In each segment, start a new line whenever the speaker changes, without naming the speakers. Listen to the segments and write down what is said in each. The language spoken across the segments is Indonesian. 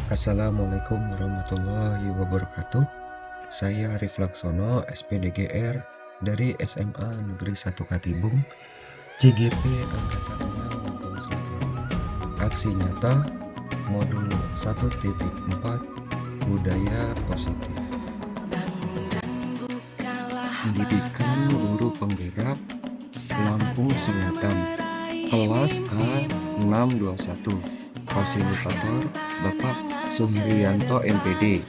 Assalamualaikum warahmatullahi wabarakatuh. Saya Arif Laksono, SPDGR dari SMA Negeri 1 Katibung, CGP Angkatan 6 Lampung Selatan. Aksi nyata modul 1.4 Budaya Positif. Pendidikan Guru Penggerak Lampung Selatan, kelas A621. Fasilitator Bapak Suhriyanto MPD,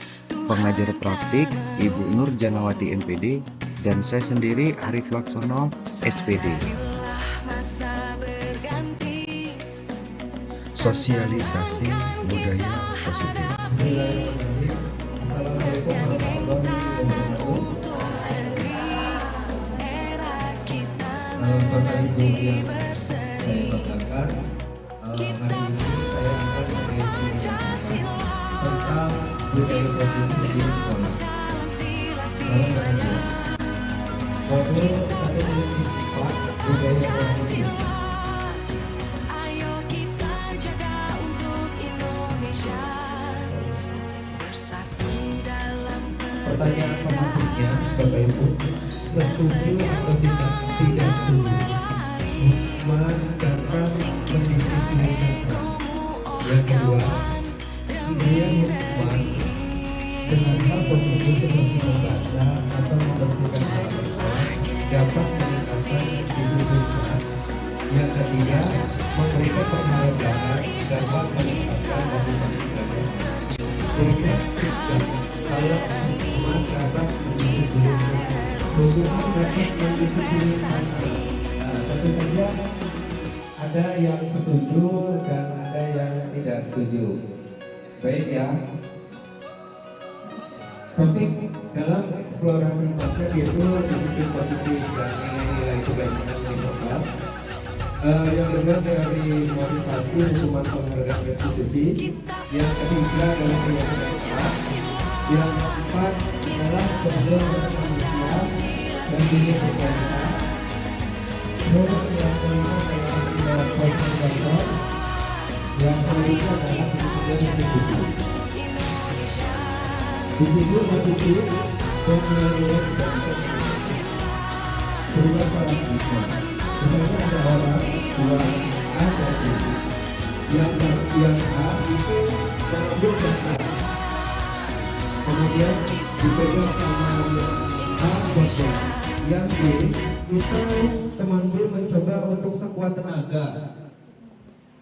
pengajar praktik Ibu Nur Janawati MPD, dan saya sendiri Arif Laksono SPD. Sosialisasi budaya positif.
Bapak Ibu yang saya banggakan, hari ini saya akan menyampaikan tentang budaya positif di sekolah. Modul 1.4 budaya positif. Pertanyaan pematiknya, Bapak Ibu, setuju atau tidak setuju menegakkan pendisiplinan? Yang kedua, dia hubungan dengan hal positif seperti membaca atau membersihkan halaman dapat meningkatkan imunitas. Yang ketiga, memberikan penghargaan dapat meningkatkan motivasi belajar. Berikut kalau masyarakat mendisiplinkan, hubungan dapat mendisiplinkan. Tentu saja ada yang setuju dan ada yang tidak setuju. Baik ya. Topik dalam eksplorasi konsep itu disiplin positif dan nilai-nilai kebaikan di total. Yang kedua dari motivasi hukuman penghargaan restitusi. Yang ketiga adalah keyakinan Islam. Yang keempat adalah kebenaran manusia dan dunia berkualitas. Yang kelima adalah konservator. Yang kelima adalah institusi. Di situ positif pengalaman dan perubahan paradigma. Misalnya ada orang dua A dan B. Yang A itu mengambil dasar, kemudian dipegang sama A bosnya. Yang B itu teman B mencoba untuk sekuat tenaga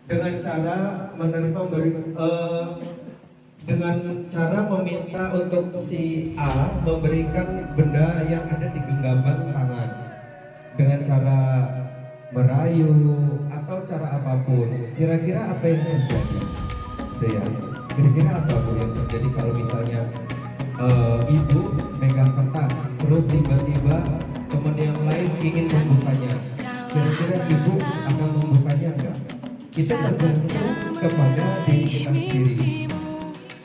dengan cara dengan cara meminta untuk si A memberikan benda yang ada di genggaman tangan dengan cara merayu atau cara apapun. Kira-kira apa yang terjadi? Kira-kira apa yang terjadi kalau misalnya ibu megang kertas terus tiba-tiba teman yang lain ingin membukanya? Kira-kira ibu akan membukanya enggak? Itu tergantung kepada diri kita sendiri.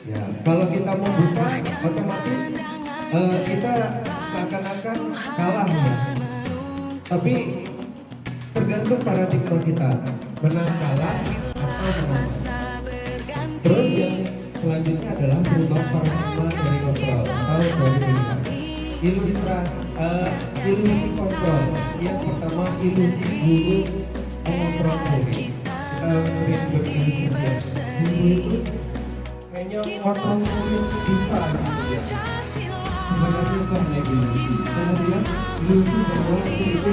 Ya, kalau kita membuka otomatis kita seakan-akan kalah ya. Tapi tergantung paradigma kita, menang kalah atau menang. Terus yang selanjutnya adalah berubah paradigma dari kontrol atau dari ilusi kontrol. Yang pertama ilusi guru mengontrol murid. Kita sering berilusi guru itu kayaknya kontrol murid bisa gitu ya. Sebenarnya bukan ilusi. Kemudian ilusi bahwa itu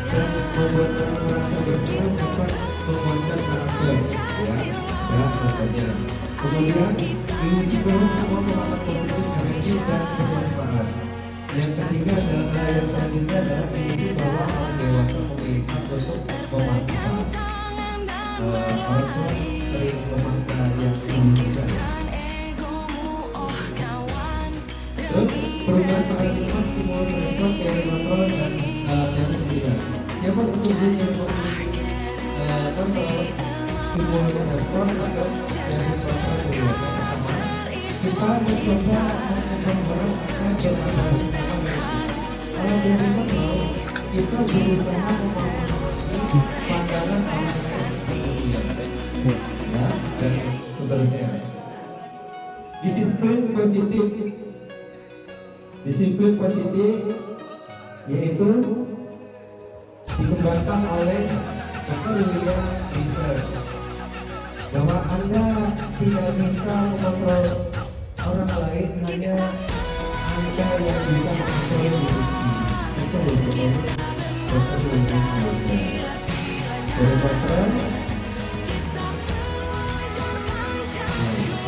dan membuat orang berpikir dapat menguatkan karakter, ya contohnya. Kemudian ilusi baru semua mengatakan positif energi dan bermanfaat. Yang ketiga adalah yang selanjutnya adalah ilusi bahwa orang dewasa memiliki untuk memanfaat. Orang tua sering memanfaat yang juga. Terus perubahan paradigma semua respon dari kontrol dan yang ketiga. Siapa sesungguhnya yang memiliki semua respon atau yang kontrol kedua? Pertama, kita mencoba mengembangkan bagaimana kalau dari mana kita berusaha memahami pandangan orang lain, ya, dan seterusnya. disiplin positif. Disiplin positif yaitu dikembangkan oleh Dr. William Research bahwa Anda tidak bisa mengontrol orang lain, hanya Anda yang bisa mengontrol diri. Itu betul. Dr. William Research.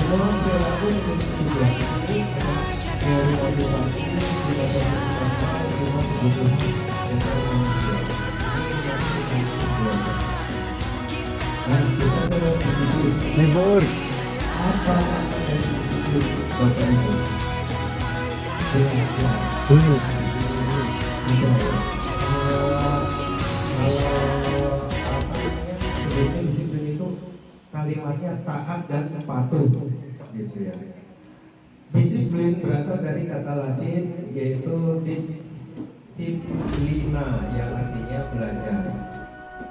Semua perilaku menjadi teori motivasi tidak
Libur.
apa dari Bapak Ibu? Disiplin itu kalimatnya taat dan patuh, gitu ya. Disiplin berasal dari kata Latin yaitu disciplina yang artinya belajar.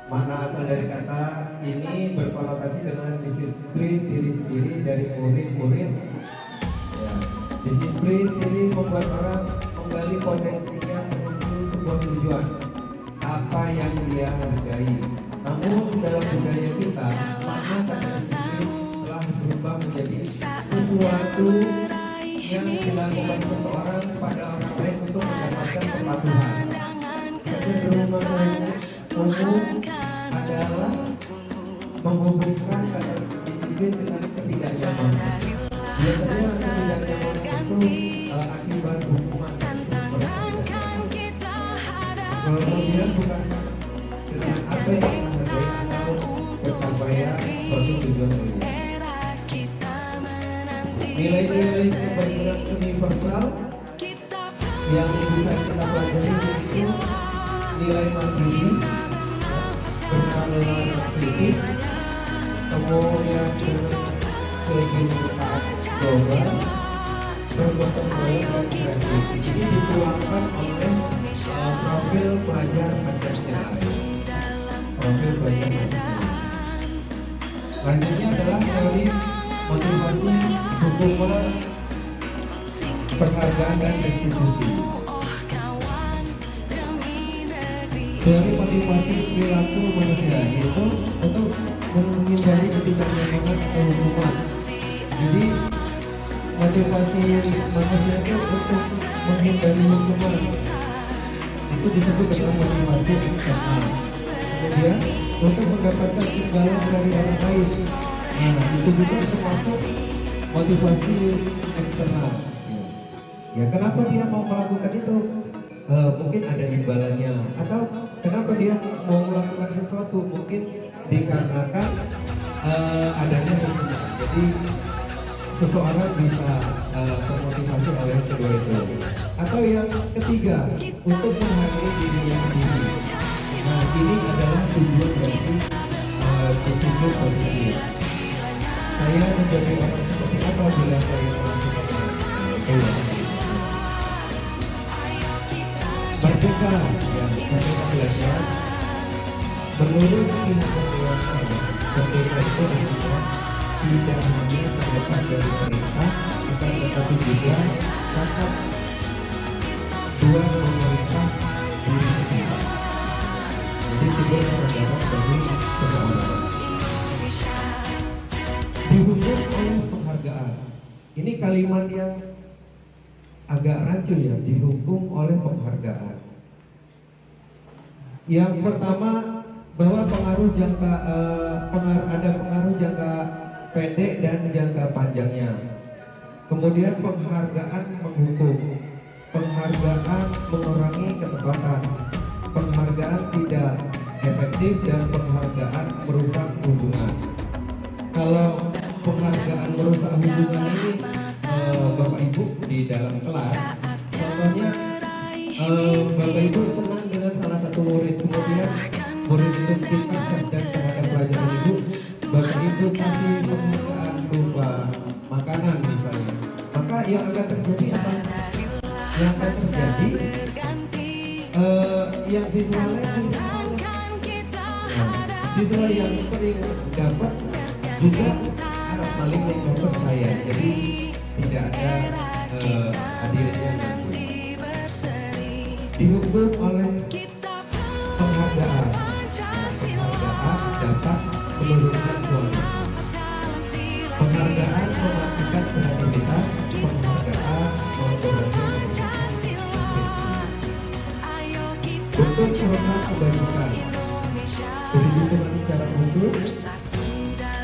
Makna asal dari kata ini berkonotasi dengan disiplin diri sendiri dari murid-murid. Ya. Disiplin diri membuat orang menggali potensinya menuju sebuah tujuan, apa yang dia hargai. Namun dalam budaya kita, makna kata disiplin telah berubah menjadi sesuatu yang dilakukan seseorang pada orang lain untuk mendapatkan kepatuhan. Kecenderungan umum adalah menghubungkan kata disiplin dengan ketidaknyamanan. Biasanya ketidaknyamanan itu akibat hukuman. Kemudian bukan dengan apa yang menghargai atau pencapaian suatu tujuan mulia. Nilai-nilai kebaikan universal yang bisa kita pelajari itu nilai mandiri, berkala kritis, kemudian kehidupan global, bergotong royong dan kreatif. Ini dituangkan oleh profil pelajar Pancasila. Profil pelajar Pancasila. Selanjutnya adalah teori motivasi, dukungan, penghargaan dan restitusi. Teori motivasi perilaku manusia yaitu untuk menghindari ketidaknyamanan atau hukuman. Jadi motivasi manusia itu untuk menghindari hukuman. Itu disebut dengan motivasi eksternal. Kemudian untuk mendapatkan imbalan dari orang lain. Nah, itu juga termasuk motivasi eksternal. Ya, kenapa dia mau melakukan itu? Mungkin ada imbalannya, atau kenapa dia mau melakukan sesuatu? Mungkin dikarenakan adanya hukuman. Jadi seseorang bisa termotivasi oleh kedua itu. Atau yang ketiga, untuk menghargai dirinya sendiri. Nah, ini adalah tujuan dari disiplin positif. Saya menjadi orang seperti apa bila saya melakukan merdeka, ya, merdeka belajar. Menurut pihak penguasa, merdeka itu artinya tidak hanya terlepas dari perintah, tetapi juga dapat dua pemerintah diri sendiri. Jadi tidak terdapat dari seseorang. Dihukum oleh penghargaan. Ini kalimat yang agak rancu ya, dihukum oleh penghargaan. Yang pertama, bahwa pengaruh jangka ada pengaruh jangka pendek dan jangka panjangnya. Kemudian penghargaan menghukum, penghargaan mengurangi ketepatan, penghargaan tidak efektif, dan penghargaan merusak hubungan. Kalau penghargaan merusak hubungan ini Bapak Ibu di dalam kelas, contohnya Bapak Ibu senang dengan salah satu murid, kemudian murid itu kita cerdas terhadap pelajaran Ibu, Bapak Ibu kasih penghargaan berupa makanan misalnya, maka yang akan terjadi apa? Yang akan terjadi yang visualnya siswa yang sering dapat juga anak paling yang dapat saya. Jadi tidak ada hadirnya nanti. Dihukum oleh penghargaan. Penghargaan dapat meluruskan suami. Penghargaan mematikan kreativitas. Penghargaan mengurangi bentuk program kebajikan. Perhitungan secara khusus,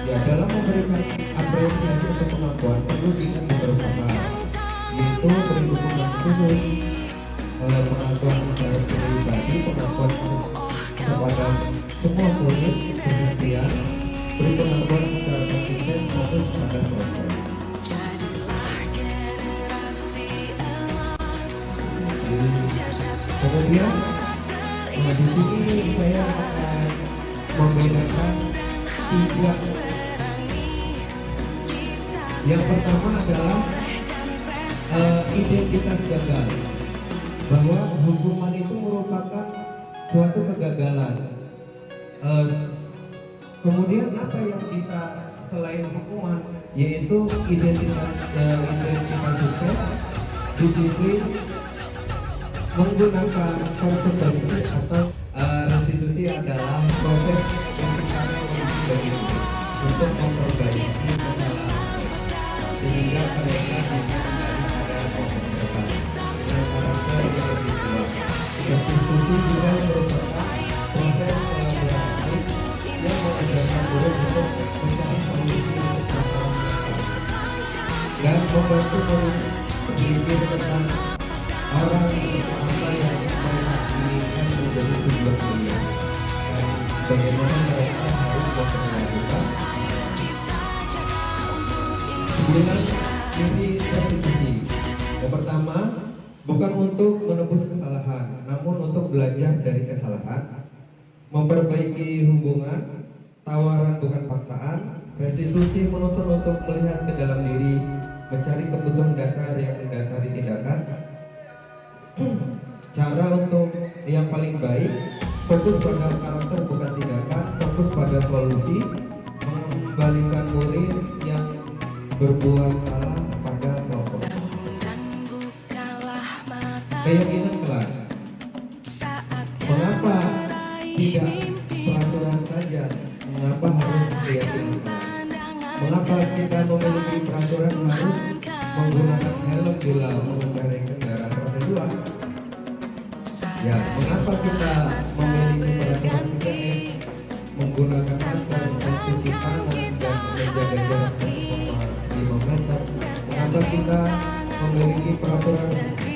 ya dalam memberikan apresiasi untuk kemampuan perlu diingat beberapa hal, yaitu perhitungan khusus, pengakuan secara pribadi, pengakuan kepada semua murid, kemudian beri pengakuan secara konsisten maupun pada proses. Kemudian di sini saya akan membedakan tiga. Yang pertama adalah identitas gagal, bahwa hukuman itu merupakan suatu kegagalan. Kemudian apa yang bisa selain hukuman, yaitu identitas sukses, disiplin, menggunakan konsekuensi atau restitusi adalah proses yang kita untuk memperbaiki kesalahan sehingga mereka bisa kembali pada proses mereka dengan karakter yang lebih kuat. Restitusi juga merupakan proses kolaborasi yang mengajarkan murid untuk mencari solusi untuk masalah dan membantu murid berpikir tentang orang apa yang mereka inginkan menjadi tujuan mulia dan bagaimana mereka harus melakukan. Kemudian ini restitusi. Yang pertama, bukan untuk menebus kesalahan, namun untuk belajar dari kesalahan, memperbaiki hubungan, tawaran bukan paksaan. Restitusi menuntut untuk melihat ke dalam diri, mencari kebutuhan dasar yang mendasari tindakan. Cara untuk yang paling baik, fokus pada karakter bukan tindakan, fokus pada solusi, mengembalikan murid yang berbuat salah pada kelompok. Keyakinan kelas. Mengapa tidak peraturan saja? Mengapa harus keyakinan kelas? Mengapa kita memiliki peraturan harus menggunakan helm bila mengendarai kendaraan roda 2? Ya, mengapa kita memiliki peraturan 3M menggunakan masker, mencuci tangan, dan menjaga jarak 1,5 meter? Mengapa kita memiliki peraturan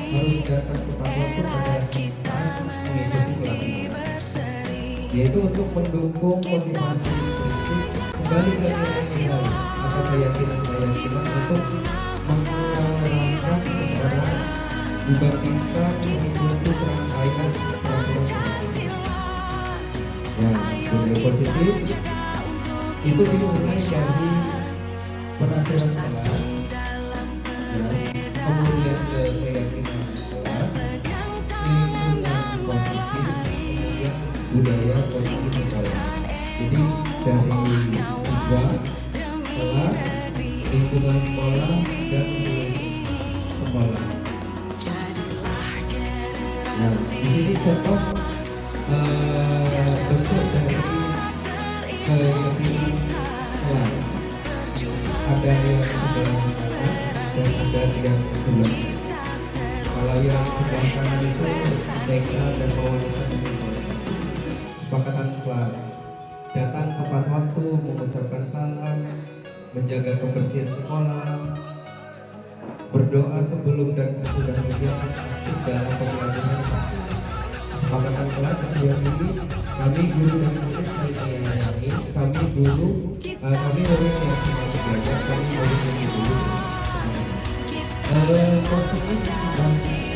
harus datang tepat waktu pada saat mengikuti pelatihan? Yaitu untuk mendukung motivasi prinsip kembali ke nilai-nilai atau keyakinan-keyakinan untuk mengarahkan seseorang dibandingkan mengikuti rangkaian peraturan. Ya, nilai positif itu dimulai dari peraturan kelas, ya, kemudian ke keyakinan kelas, lingkungan posisi, kemudian budaya posisi sekolah. Jadi dari tiga, kelas, lingkungan sekolah, dan sekolah. Nah, di sini contoh bentuk dari keyakinan kelas. Ada yang sebelah kanan dan ada yang sebelah. Kalau yang sebelah kanan itu teka dan wawasan kesepakatan kelas, datang tepat waktu, mengucapkan salam, menjaga kebersihan sekolah, berdoa sebelum dan sesudah kegiatan aktif dalam pembelajaran. Kesepakatan kelas yang ini kami guru dan murid menyayangi, kami murid yang semangat belajar, kami murid yang dulu. Posisi masih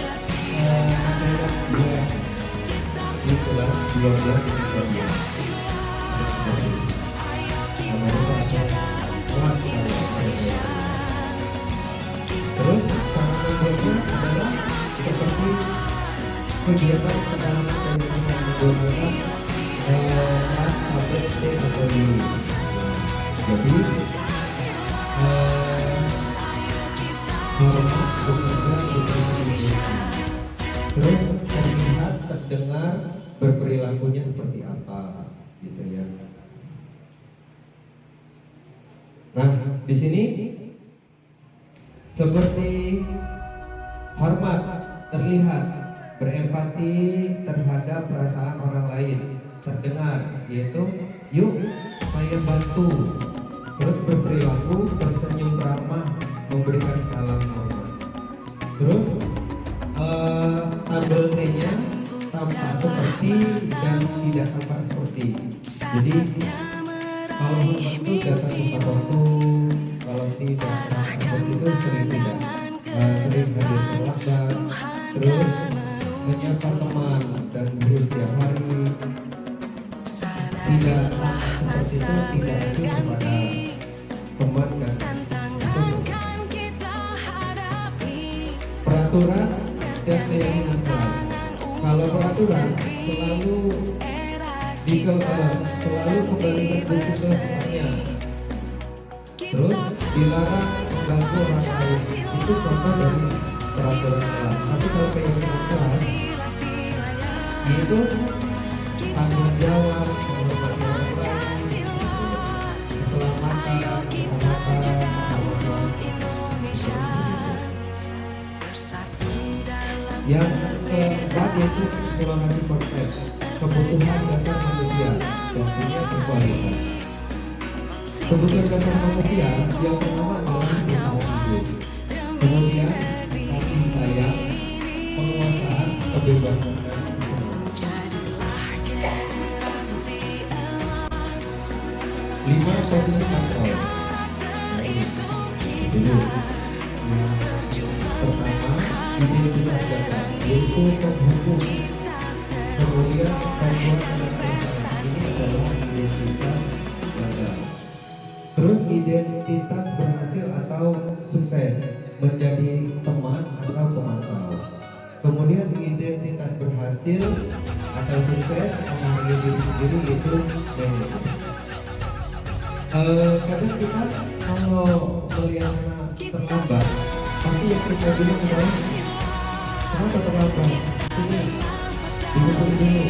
ada dua di kelas 12 dan 13. Terus cara membuatnya adalah seperti kegiatan pendalaman dari yang menggunakan ABCD atau UI. Jadi hormat, bekerja, berkontribusi. Terus terlihat, terdengar, berperilakunya seperti apa, gitu ya. Nah, di sini seperti hormat, terlihat, berempati terhadap perasaan orang lain, terdengar, yaitu yuk saya bantu. Terus berperilaku, tersenyum ramah, memberikan salam hormat. Terus tabel T-nya tampak seperti dan tidak tampak seperti. Jadi kalau hormat itu datang tepat waktu, kalau tidak seperti itu sering tidak, sering hadir terlambat, terus menyapa teman dan terus tiap hari, tidak seperti itu, tidak hadir kepada teman dan peraturan dan keyakinan. Kalau peraturan selalu selalu kembali ke semuanya. Terus dilarang mengganggu orang lain, itu contoh dari peraturan kelas. Tapi kalau keyakinan itu tanggung jawab, menghormati orang lain, keselamatan, yang keempat yaitu eksploitasi konsep kebutuhan dasar manusia dan punya berkualitas. Kebutuhan dasar manusia yang pertama adalah kebutuhan hidup, kemudian kasih sayang, penguasaan, kebebasan dan lima konsep kontrol. Dulu pertama identitas dasar yaitu penghubung, kemudian bantuan dan persamaan. Ini adalah identitas dasar. Terus identitas berhasil atau sukses, menjadi teman atau pemantau. Kemudian identitas berhasil atau sukses mengenai diri sendiri itu manajer. Kadang kita kalau melihat terlambat, pasti yang kita dulu adalah kenapa terlambat? Ini dihubung dulu.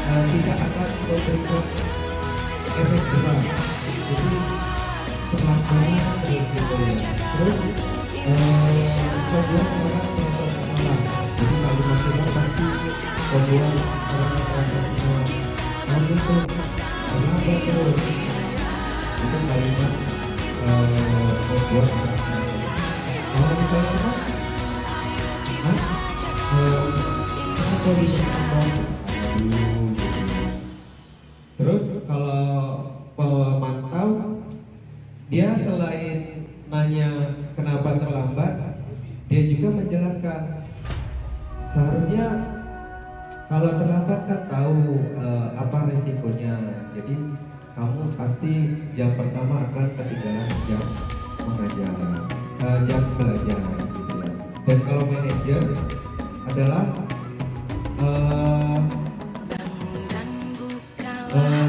Tidak akan memberikan efek besar. Jadi terlambat terus gitu ya. Terus membuat orang merasa salah. Jadi kalau maksudnya pasti membuat orang merasa salah. Lalu itu kenapa terus? Itu kalimat membuat kalau misalnya kenapa bisa terus kalau pemantau dia selain nanya kenapa terlambat, dia juga menjelaskan seharusnya kalau terlambat kan tahu apa resikonya. Jadi kamu pasti jam pertama akan ketinggalan jam mengajar, jam belajar gitu ya. Dan kalau manajer adalah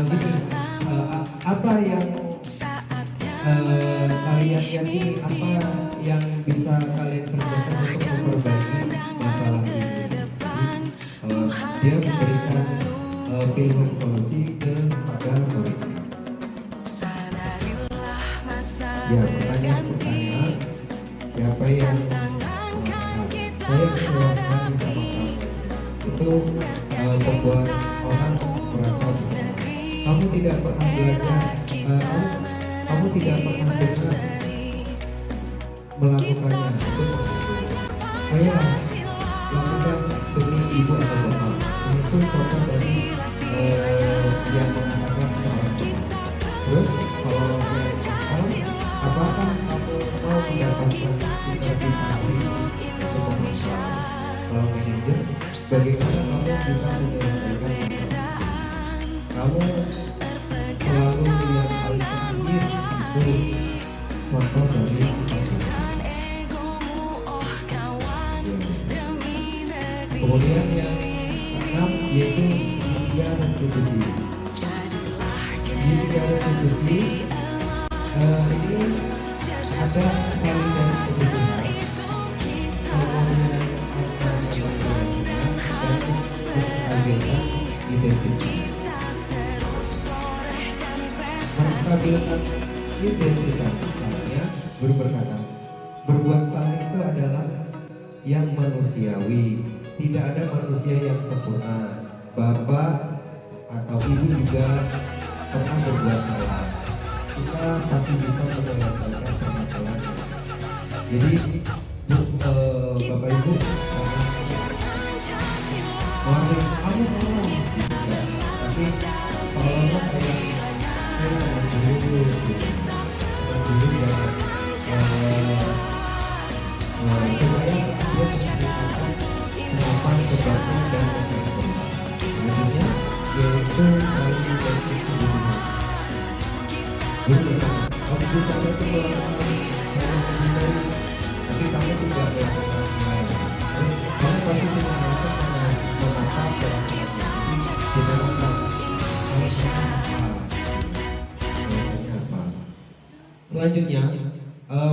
gini, apa yang kalian yakini, apa yang bisa kalian kerjakan untuk memperbaiki masalah ini. Dia memberikan pilihan solusi kepada murid. Ya, pertanyaan siapa yang saya kecewakan sama kamu itu membuat orang merasa kamu tidak pernah belajar, kamu tidak pernah dengar melakukannya. Itu ayo lakukan demi ibu atau bapak. Itu contoh dari yang mengatakan orang. Terus kalau apakah kamu mau mendapatkan cita-cita ini untuk masalah? Kalau manajer, bagaimana kamu bisa menyelesaikan? Kamu selalu melihat hal sendiri, itu contoh dari kemudian yang keenam yaitu media restitusi. Media restitusi ini ada validasi kebutuhan. identitas. Menstabilkan identitas misalnya guru berkata, berbuat salah itu adalah yang manusiawi, tidak ada manusia yang sempurna. Bapak atau ibu juga pernah berbuat salah, kita pasti bisa menyelesaikan permasalahan. Jadi Bapak Ibu orang yang kamu salah tidak, tapi seolah-olah kayak dulu ya supaya dia menceritakan kenapa sebabnya dan sebagainya. Selanjutnya yaitu dari versi hubungan. Guru berkata, kamu bisa ada sebuah saya mencintai, tapi kamu tidak melakukan kamu pasti tidak merasa karena menatap dan tidak menatap alasannya apa. Selanjutnya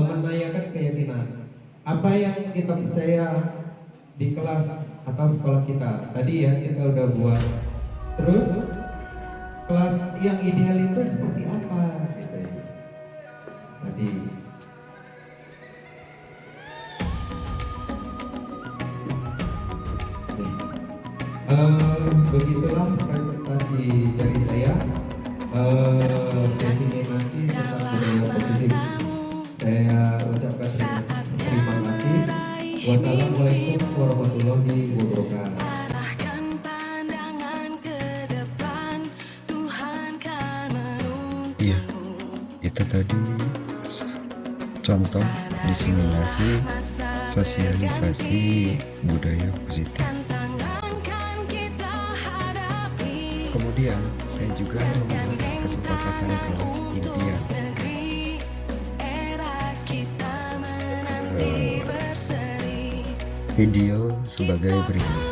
menanyakan keyakinan. Apa yang kita percaya di kelas atau sekolah kita. Tadi ya kita udah buat. Terus kelas yang ideal itu seperti apa? Gitu. Tadi. Begitulah presentasi dari saya. Sesi ini nanti tentang budaya positif. Saya ucapkan terima kasih. Wassalamualaikum warahmatullahi wabarakatuh.
Iya, itu tadi contoh diseminasi sosialisasi budaya positif. Kemudian saya juga membuat kesepakatan kelas impian. Video sebagai berikut.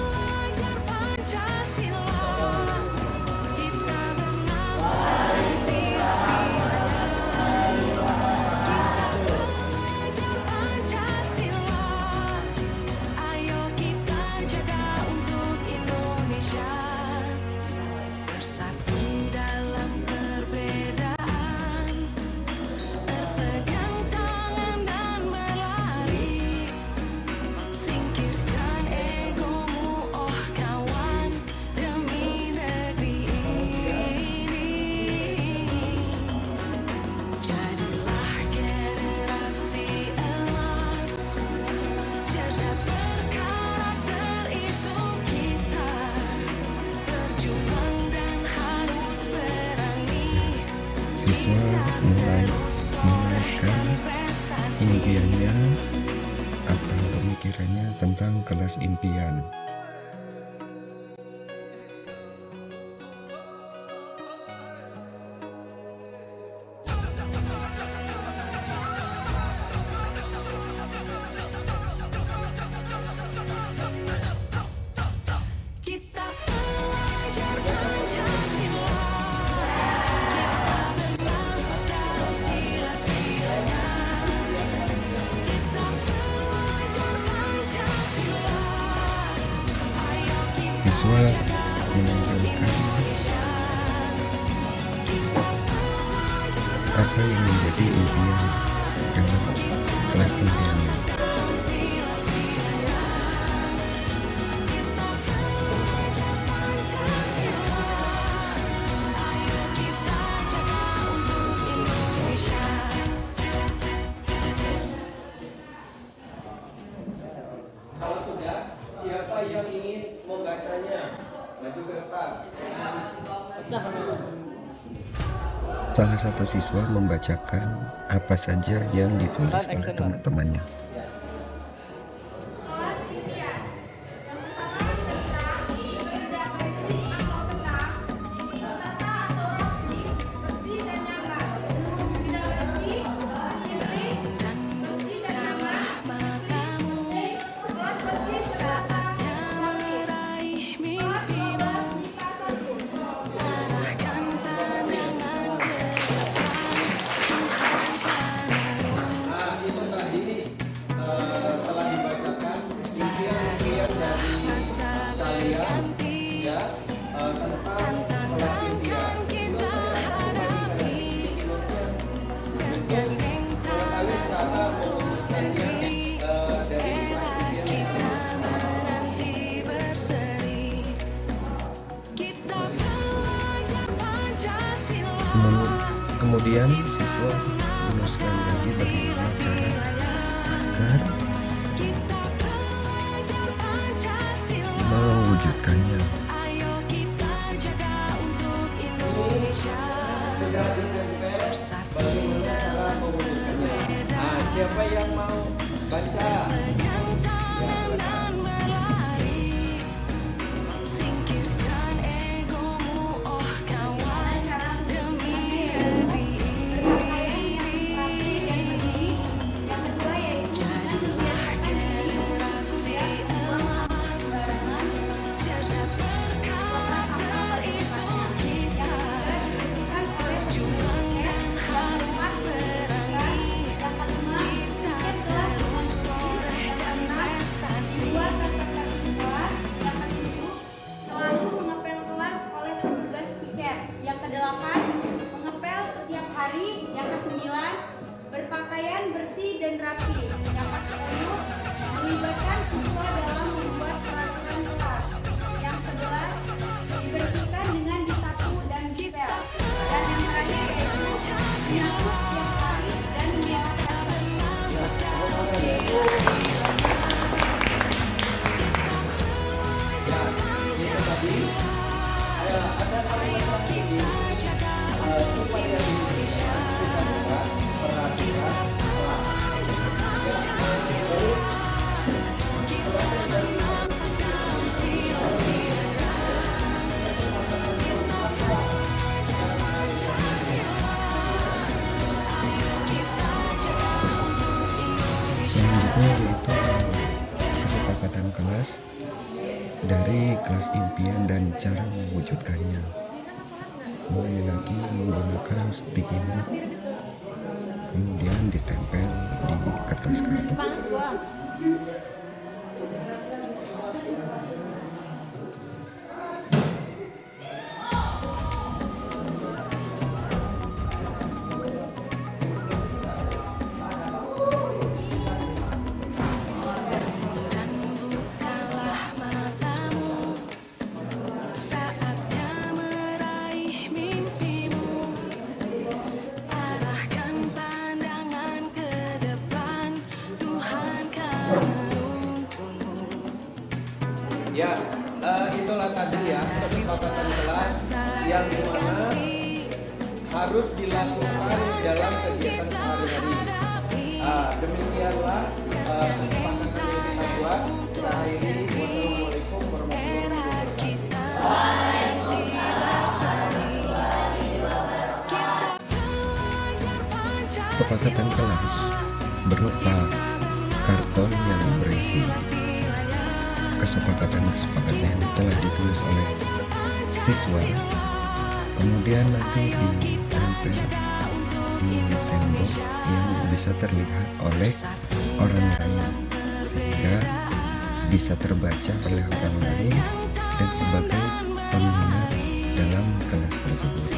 Siswa mulai menuliskan impiannya atau pemikirannya tentang kelas impian. Siswa menunjukkan apa yang menjadi impian dalam kelas impiannya.
Kalau sudah, siapa yang ingin membacanya? Maju ke depan.
Salah satu siswa membacakan apa saja yang ditulis oleh teman-temannya. Kemudian siswa meneruskan lagi bagaimana cara agar mewujudkannya.
Sudah ditempel, bagaimana cara mewujudkannya? Nah, siapa yang mau baca?
Mengepel setiap hari. Yang ke-9, berpakaian bersih dan rapi. Yang ke-10, melibatkan siswa dalam membuat peraturan kelas. Yang ke-11, dibersihkan dengan disapu dan dipel. Dan yang terakhir yaitu menyapu setiap hari dan menyalakan.
Ada kalimat ini supaya bisa perhatikan
Selanjutnya yaitu kesepakatan kelas dari kelas impian dan cara mewujudkannya. Mulai lagi menggunakan stick ini, kemudian ditempel di kertas kartu.
ya, itulah tadi ya kesepakatan kelas yang dimana harus dilakukan dalam kegiatan sehari-hari. Demikianlah kesepakatan yang kita buat. Saya akhiri. Wassalamualaikum warahmatullahi wabarakatuh.
Kesepakatan kelas berupa karton yang berisi kesepakatan-kesepakatan yang telah ditulis oleh siswa, kemudian nanti ditempel di tembok yang bisa terlihat oleh orang lain, sehingga bisa terbaca oleh orang lain dan sebagai pengingat dalam kelas tersebut.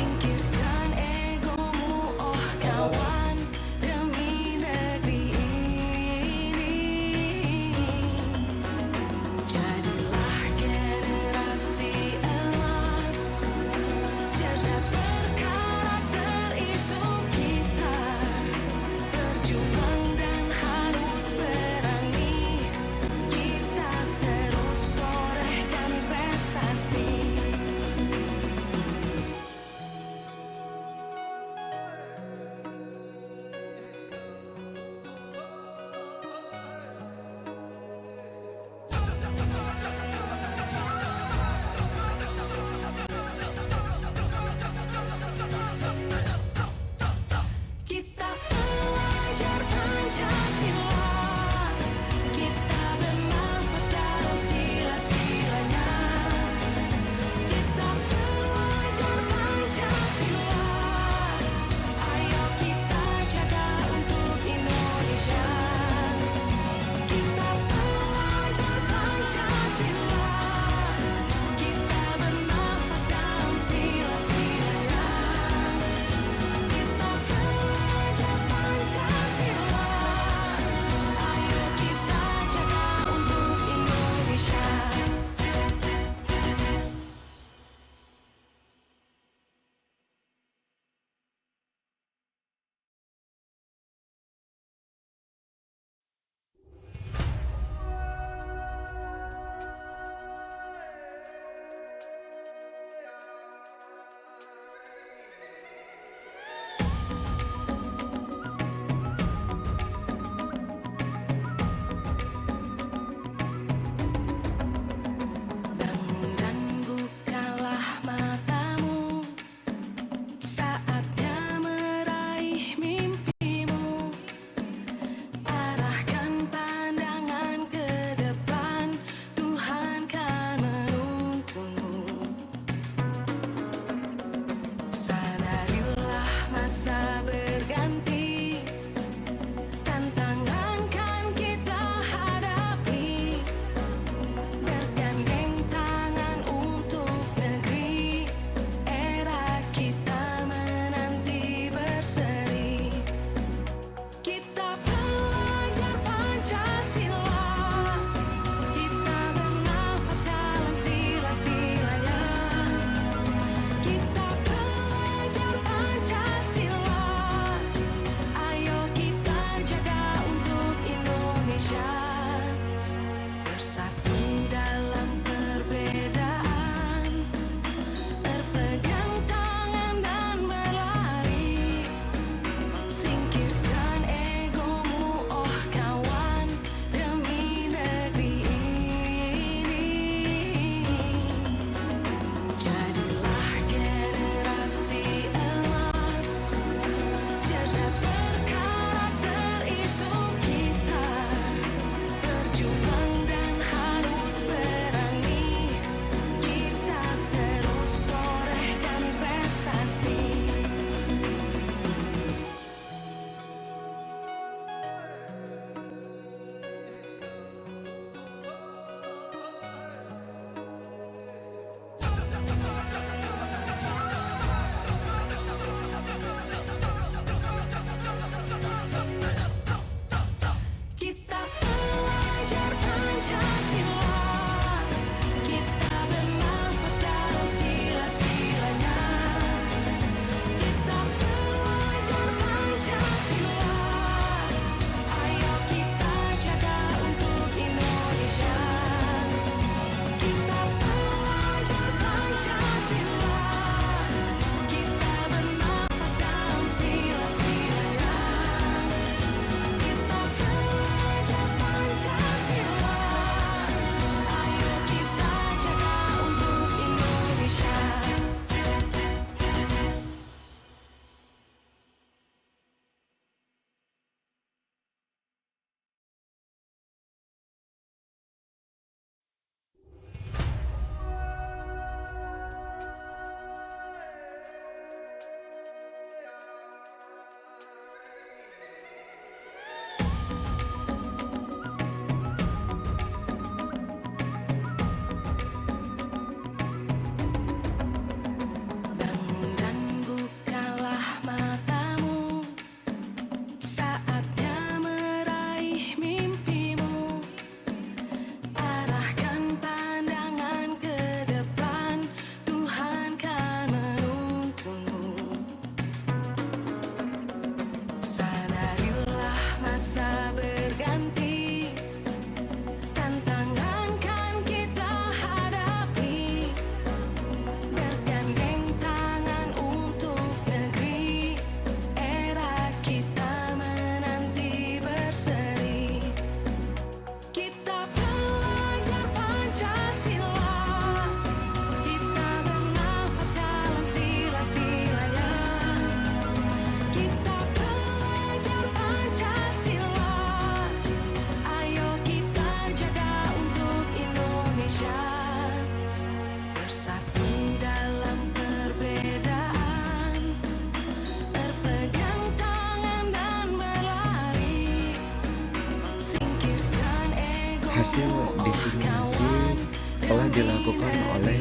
hasil diseminasi telah dilakukan oleh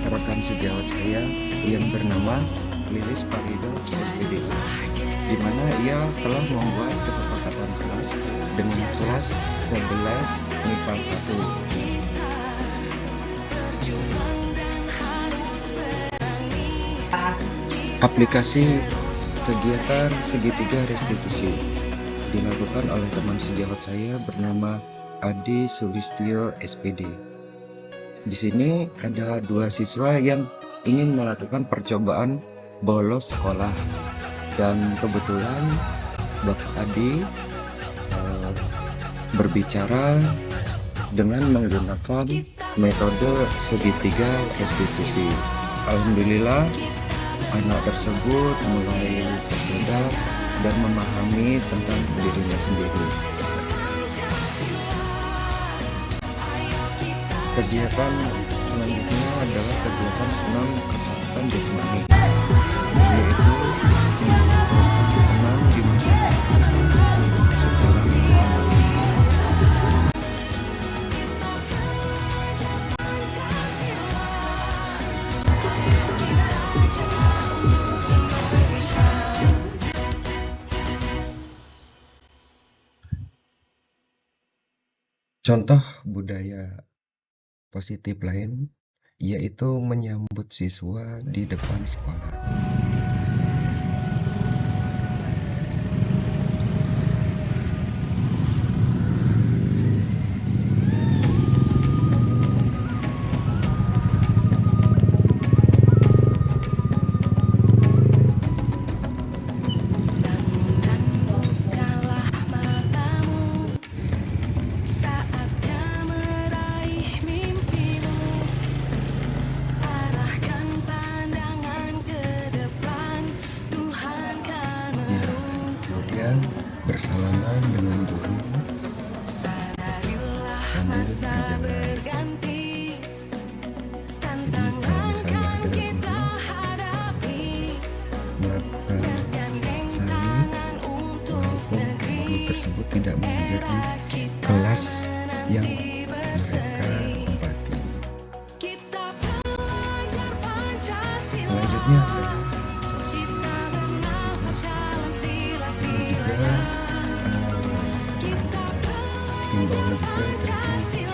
rekan sejawat saya yang bernama Lilis Parido SPD, di mana ia telah membuat kesepakatan kelas dengan kelas 11 MIPA 1. Aplikasi kegiatan segitiga restitusi dilakukan oleh teman sejawat saya bernama Adi Sulistyo SPD. Di sini ada 2 siswa yang ingin melakukan percobaan bolos sekolah, dan kebetulan Bapak Adi berbicara dengan menggunakan metode segitiga restitusi. Alhamdulillah, anak tersebut mulai tersadar dan memahami tentang dirinya sendiri. Kegiatan selanjutnya adalah kegiatan senam kesehatan jasmani, yaitu membuat senam di masyarakat setelah contoh budaya positif lain yaitu menyambut siswa di depan sekolah. Bersalaman dengan guru sambil berjalan. Jadi kalau misalnya ada guru melakukan saling, walaupun guru tersebut tidak mengajar di kelas yang mereka tempati. Selanjutnya adalah himbauan juga dari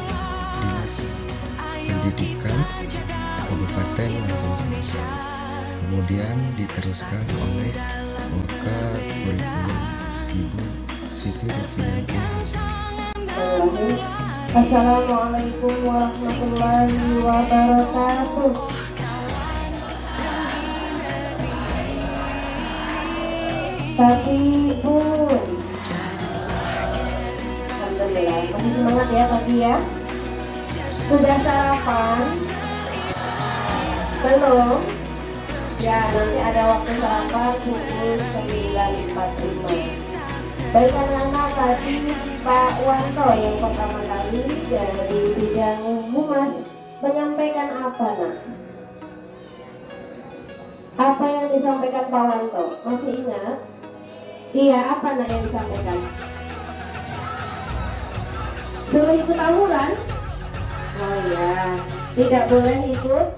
Dinas Pendidikan Kabupaten Lampung Selatan, kemudian diteruskan oleh Wakakurikulum Ibu Siti Rufianti Hasan.
Assalamualaikum warahmatullahi wabarakatuh. Tapi Bun, alhamdulillah, masih semangat ya Tapi ya. Sudah sarapan? Belum? Ya, nanti ada waktu sarapan pukul 9.45. Baik anak-anak, tadi Pak Wanto yang pertama kali dari bidang humas menyampaikan apa nak? Apa yang disampaikan Pak Wanto? Masih ingat? Iya, apa nak yang disampaikan? Suruh ikut tawuran? Oh ya, tidak boleh ikut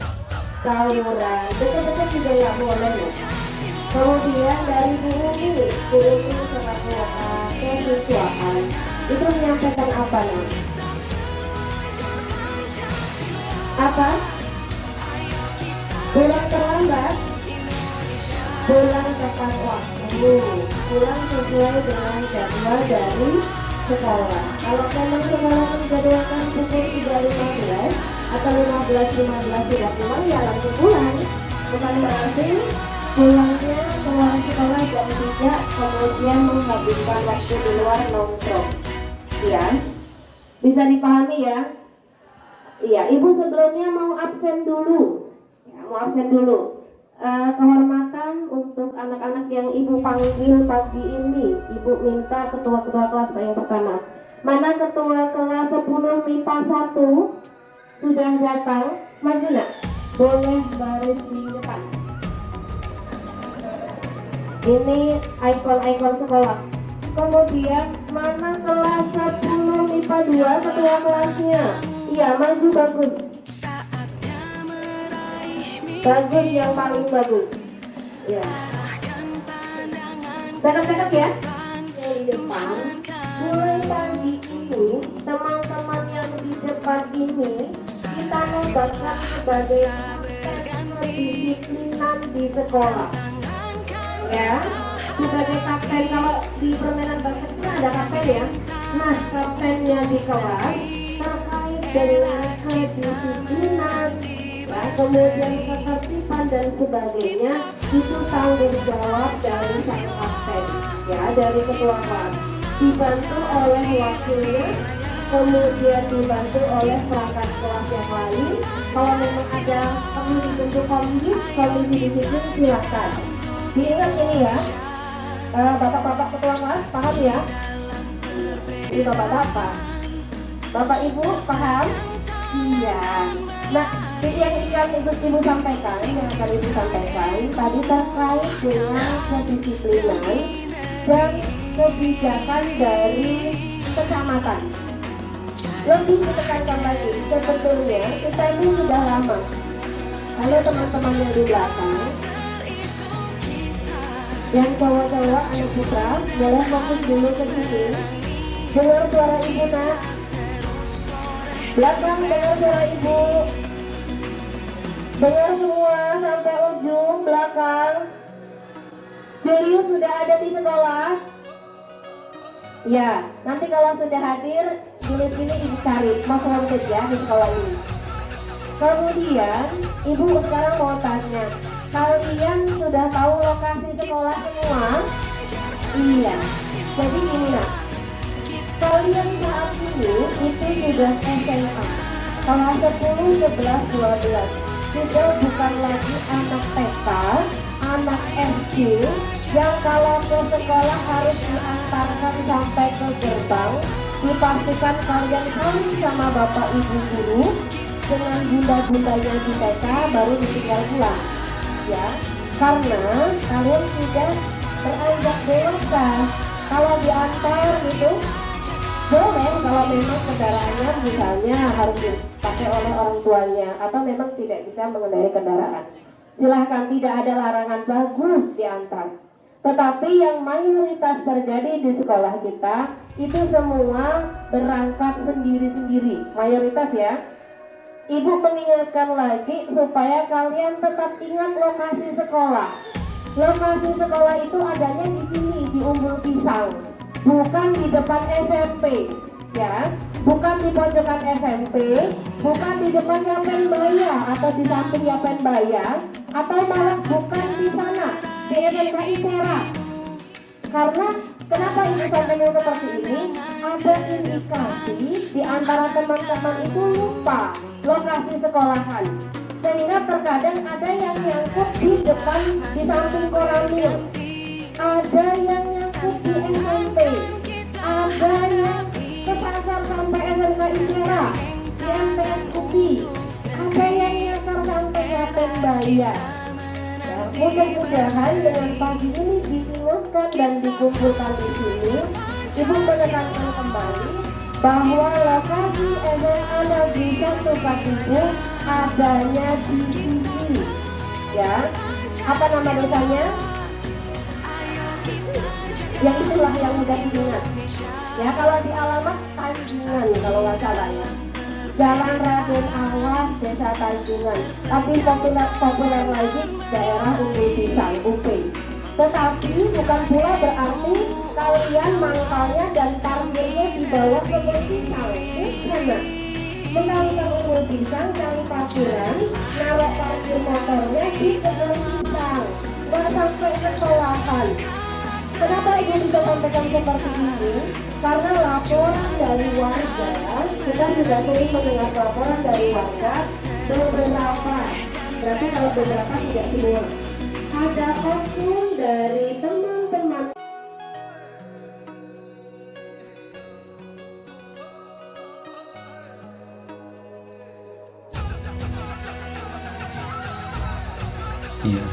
tawuran. Dekat-dekat juga nggak boleh ya. Kemudian dari guru selaku kesiswaan itu menyampaikan apa nih? Apa? Pulang terlambat? Pulang tepat waktu, pulang sesuai dengan jadwal dari sekolah. Kalau memang sekolah menjadwalkan pukul 3.15 atau 15.15 tidak pulang, ya langsung pulang. Bukan berarti pulangnya keluar sekolah jam 3 kemudian menghabiskan waktu di luar nongkrong. Ya, bisa dipahami ya? Iya, ibu sebelumnya mau absen dulu. Ya, mau absen dulu. Kehormatan untuk anak-anak yang ibu panggil pagi ini, ibu minta ketua-ketua kelas yang pertama. Mana ketua kelas 10 MIPA 1 sudah datang? Maju nak, boleh baris di depan. Ini ikon-ikon sekolah. Kemudian mana kelas 10 MIPA 2 ketua kelasnya? Iya, maju bagus. Bagus, yang paling bagus. Ya. Cakep-cakep ya. Yang di depan. Mulai tadi ini, teman-teman yang di depan ini kita nobatkan sebagai kedisiplinan di sekolah. Ya, sebagai kapten. Kalau di permainan basket itu ada kapten ya. Nah, kaptennya di kelas terkait dengan kedisiplinan, ya, kemudian ketertiban dan sebagainya, itu tanggung jawab dari sang kapten, ya, dari ketua kelas, dibantu oleh wakilnya, kemudian dibantu oleh perangkat kelas yang lain. Kalau memang ada perlu dibentuk komisi disiplin, silakan. Diingat ini ya, bapak-bapak ketua kelas paham ya? Ini bapak-bapak, bapak ibu paham? Iya. Nah, jadi yang ibu sampaikan, yang akan ibu sampaikan tadi terkait dengan kedisiplinan dan kebijakan dari kecamatan. Lebih ditekankan lagi, sebetulnya kita ini sudah lama. Halo teman-teman yang di belakang, yang cowok-cowok anak putra, boleh fokus dulu ke sini. Dengar suara ibu nak. Belakang dengar suara ibu. Dengar semua sampai ujung belakang. Julius sudah ada di sekolah? Ya, nanti kalau sudah hadir, Julius ini ibu cari, masuk kerja di sekolah ini. Kemudian, ibu sekarang mau tanya, kalian sudah tahu lokasi sekolah semua? Iya. Jadi gini nak, kalian saat ini itu sudah SMA, kelas 10, 11, 12. Sudah bukan lagi anak TK, anak SD, yang kalau ke sekolah harus diantarkan sampai ke gerbang. Dipastikan kalian kawin sama bapak ibu guru dengan bunda-bundanya di TK, baru ditinggal pulang. Ya, karena kalian sudah beranjak dewasa. Kalau diantar gitu boleh, kalau memang kendaraannya misalnya harus dipakai oleh orang tuanya atau memang tidak bisa mengendarai kendaraan, silahkan, tidak ada larangan, bagus diantar. Tetapi yang mayoritas terjadi di sekolah kita itu semua berangkat sendiri-sendiri, mayoritas ya. Ibu mengingatkan lagi supaya kalian tetap ingat lokasi sekolah. Lokasi sekolah itu adanya di sini, di Umbul Pisang, bukan di depan SMP, ya, bukan di pojokan SMP, bukan di depan Yapen Baya atau di samping Yapen Baya, atau malah bukan di sana, di SMKI Serang. Karena kenapa ibu sampaikan seperti ini? Ada indikasi di antara teman-teman itu lupa lokasi sekolahan, sehingga terkadang ada yang nyangkut di depan, di samping koramil, ada yang nyangkut di SMP, ada yang ke pasar sampai SMKI Serang, di MTS UPI, ada yang nyasar sampai Yapen Baya. Mudah-mudahan dengan pagi ini diingatkan dan dikumpulkan di sini, ibu menekankan kembali bahwa lokasi SMA Negeri 1 Katipu adanya di sini. Ya, apa nama desanya? Ya itulah yang mudah diingat. Ya, kalau di alamat Tanjungan kalau nggak salah ya. Jalan Raden Awas, Desa Tanjungan. Tapi populer lagi daerah Umbul Pisang, UP. Tetapi bukan pula berarti kalian mangkalnya dan parkirnya dibawa ke Umbul Pisang. Bukan. Menaruh ke Umbul Pisang, cari parkiran, naruh parkir motornya di Umbul Pisang. Nggak sampai ke sekolahan. Kenapa ibu bisa sampaikan seperti ini? Karena laporan dari warga, kita juga sering mendengar laporan dari warga beberapa, berarti kalau beberapa tidak semua, ada oknum dari teman-teman
Iya,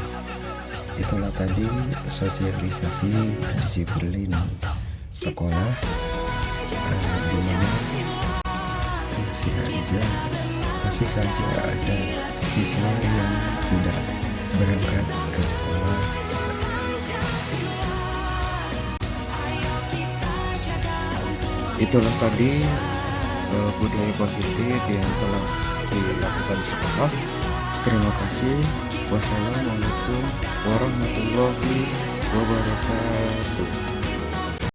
itulah tadi sosialisasi disiplin sekolah, di mana masih saja ada siswa yang tidak berangkat ke sekolah. Itulah tadi budaya positif yang telah dilakukan sekolah. Terima kasih. Wassalamualaikum warahmatullahi wabarakatuh.